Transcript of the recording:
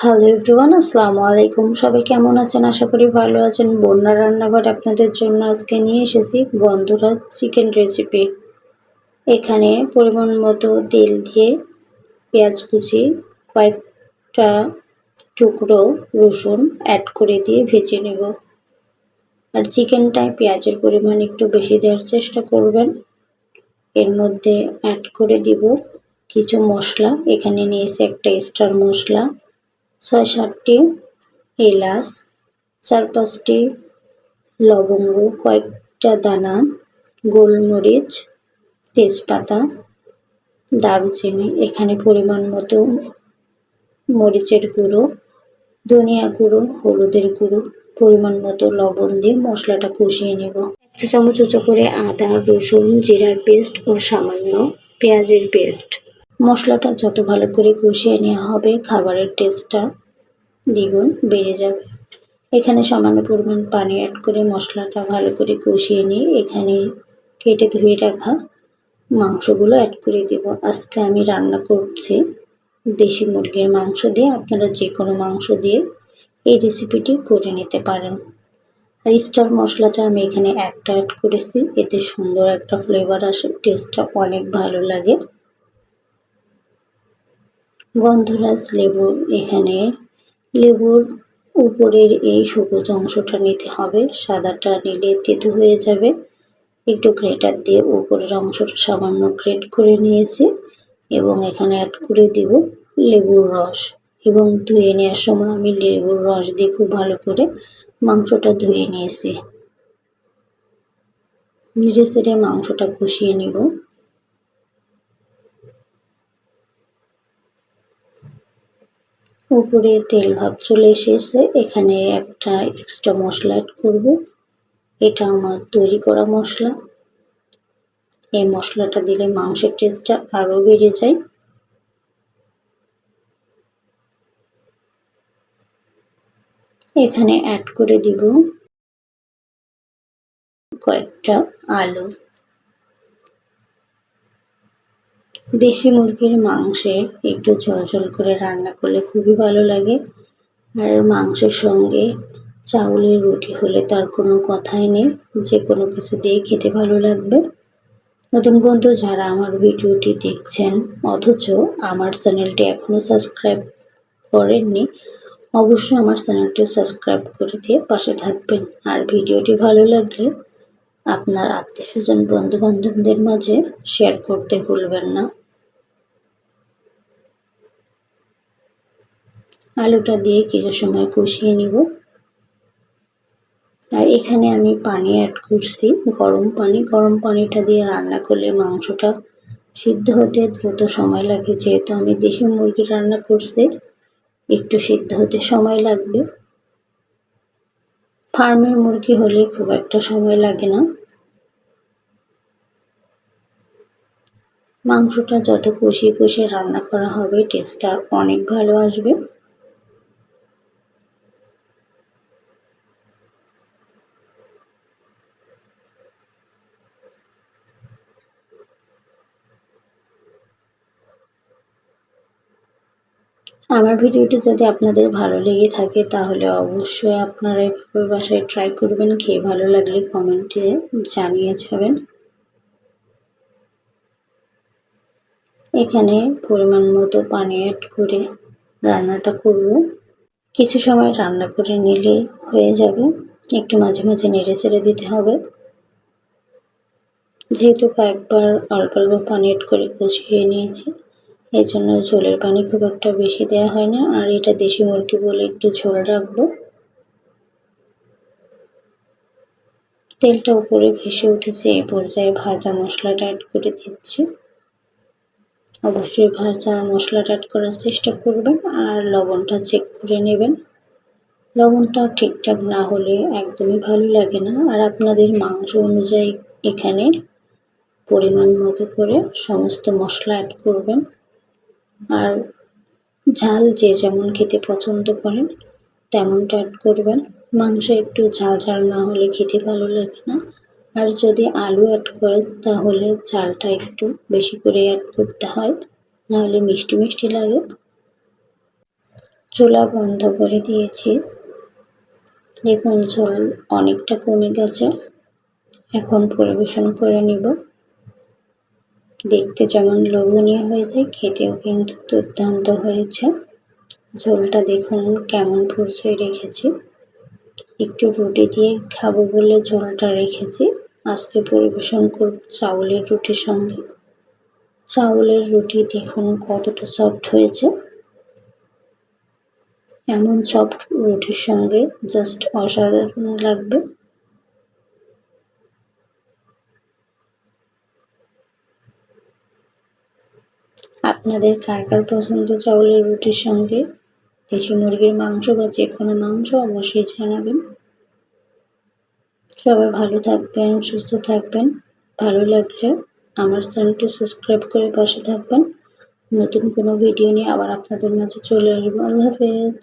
Hello everyone, আসসালামু আলাইকুম। সবাই কেমন আছেন? আশা করি ভালো আছেন। বন্যা রান্নাঘর আপনাদের জন্য আজকে নিয়ে এসেছি গন্ধরাজ চিকেন রেসিপি। এখানে পরিমাণ মতো তেল দিয়ে পেঁয়াজ কুচি, কয়েকটা টুকরো রসুন অ্যাড করে দিয়ে ভেজে নেব। আর চিকেনটায় পেঁয়াজের পরিমাণ একটু বেশি দেওয়ার চেষ্টা করবেন। এর মধ্যে অ্যাড করে দিব কিছু মশলা। এখানে নিয়েছি একটা স্টার মশলা, ৬-৭টি এলাচ, ৪-৫টি লবঙ্গ, কয়েকটা দানা গোলমরিচ, তেজপাতা, দারুচিনি। এখানে পরিমাণ মতো মরিচের গুঁড়ো, ধনিয়া গুঁড়ো, হলুদের গুঁড়ো, পরিমাণ মতো লবণ দিয়ে মশলাটা কষিয়ে নেব। ১ চা চামচ উঁচু করে আদা, রসুন, জিরার পেস্ট ও সামান্য পেঁয়াজের পেস্ট। মশলাটা যত ভালো করে কষিয়ে নেওয়া হবে, খাবারের টেস্টটা দ্বিগুণ বেড়ে যাবে। এখানে সামান্য পরিমাণ পানি অ্যাড করে মশলাটা ভালো করে কষিয়ে নিয়ে এখানে কেটে ধুয়ে রাখা মাংসগুলো অ্যাড করে দেব। আজকে আমি রান্না করছি দেশি মুরগির মাংস দিয়ে। আপনারা যে কোনো মাংস দিয়ে এই রেসিপিটি করে নিতে পারেন। আর স্টার মশলাটা আমি এখানে একটা অ্যাড করেছি, এতে সুন্দর একটা ফ্লেভার আসে, টেস্টটা অনেক ভালো লাগে। গন্ধরাজ লেবু, এখানে লেবুর উপরের এই সবুজ অংশটা নিতে হবে, সাদাটা নিলে তেতো হয়ে যাবে। একটু গ্রেটার দিয়ে উপরের অংশটা সামান্য গ্রেট করে নিয়েছি এবং এখানে অ্যাড করে দিব লেবুর রস। এবং ধুয়ে নেওয়ার সময় আমি লেবুর রস দিয়ে খুব ভালো করে মাংসটা ধুয়ে নিয়েছি। নেড়ে চেড়ে মাংসটা কষিয়ে নিব। উপরে তেল ভাব চলে এসেছে, এখানে একটা এক্সট্রা মশলা অ্যাড করব। এটা আমার তৈরি করা মশলা। এই মশলাটা দিলে মাংসের টেস্টটা আরও বেড়ে যায়। এখানে অ্যাড করে দিব কয়েকটা আলু। দেশি মুরগির মাংসে একটু ঝোল করে রান্না করলে খুবই ভালো লাগে। আর মাংসের সঙ্গে চাউলের রুটি হলে তার কোনো কথাই নেই, যে কোনো কিছু দিয়ে খেতে ভালো লাগবে। নতুন বন্ধু যারা আমার ভিডিওটি দেখছেন অথচ আমার চ্যানেলটি এখনও সাবস্ক্রাইব করেননি, অবশ্যই আমার চ্যানেলটি সাবস্ক্রাইব করে দিয়ে পাশে থাকবেন। আর ভিডিওটি ভালো লাগলে আপনার আত্মীয়স্বজন, বন্ধু-বান্ধবদের মাঝে শেয়ার করতে ভুলবেন না। আলুটা দিয়ে কিছু সময় কষিয়ে নিব। আর এখানে আমি পানি অ্যাড করছি, গরম পানি। গরম পানিটা দিয়ে রান্না করলে মাংসটা সিদ্ধ হতে দ্রুত সময় লাগে। যেহেতু আমি দেশি মুরগি রান্না করছি, একটু সিদ্ধ হতে সময় লাগবে। ফার্মের মুরগি হলে খুব একটা সময় লাগে না। মাংসটা যত কষিয়ে রান্না করা হবে, টেস্টটা অনেক ভালো আসবে। আমার ভিডিওটি যদি আপনাদের ভালো লেগে থাকে তাহলে অবশ্যই আপনারা এভাবে বাসায় ট্রাই করবেন। খেয়ে ভালো লাগলে কমেন্টে জানিয়ে যাবেন। এখানে পরিমাণ মতো পানি অ্যাড করে রান্নাটা করব। কিছু সময় রান্না করে নিলে হয়ে যাবে। একটু মাঝে মাঝে নেড়ে চেড়ে দিতে হবে। যেহেতু কয়েকবার অল্প অল্প পানি অ্যাড করে কষিয়ে নিয়েছি, এই জন্য ঝোলের পানি খুব একটা বেশি দেওয়া হয় না। আর এটা দেশি মুরগি বলে একটু ঝোল রাখবো। তেলটা উপরে ভেসে উঠেছে, এই পর্যায়ে ভাজা মশলাটা অ্যাড করে দিচ্ছি। অবশ্যই ভাজা মশলাটা অ্যাড করার চেষ্টা করবেন আর লবণটা চেক করে নেবেন। লবণটা ঠিকঠাক না হলে একদমই ভালো লাগে না। আর আপনাদের মাংস অনুযায়ী এখানে পরিমাণ মতো করে সমস্ত মশলা অ্যাড করবেন। আর ঝাল যে যেমন খেতে পছন্দ করেন তেমনটা অ্যাড করবেন। মাংস একটু ঝাল ঝাল না হলে খেতে ভালো লাগে না। আর যদি আলু অ্যাড করেন তাহলে ঝালটা একটু বেশি করে অ্যাড করতে হয়, নাহলে মিষ্টি মিষ্টি লাগে। চুলা বন্ধ করে দিয়েছি। দেখুন ঝোল অনেকটা কমে গেছে। এখন পরিবেশন করে নিব। দেখতে যেমন লোভনীয় হয়েছে, খেতেও কিন্তু দুর্দান্ত হয়েছে। ঝোলটা দেখুন কেমন পরিচয় রেখেছি। একটু রুটি দিয়ে খাবো বলে ঝোলটা রেখেছি। আজকে পরিবেশন করব চাউলের রুটির সঙ্গে। চাউলের রুটি দেখুন কতটা সফট হয়েছে। এমন সফট রুটির সঙ্গে জাস্ট অসাধারণ লাগবে। আপনাদের কার কার পছন্দ চাউলের রুটির সঙ্গে দেশি মুরগির মাংস বা যে কোনো মাংস অবশ্যই জানাবেন। সবাই ভালো থাকবেন, সুস্থ থাকবেন। ভালো লাগলে আমার চ্যানেলটি সাবস্ক্রাইব করে পাশে থাকবেন। নতুন কোনো ভিডিও নিয়ে আবার আপনাদের মাঝে চলে আসবো। আল্লাহ হাফেজ।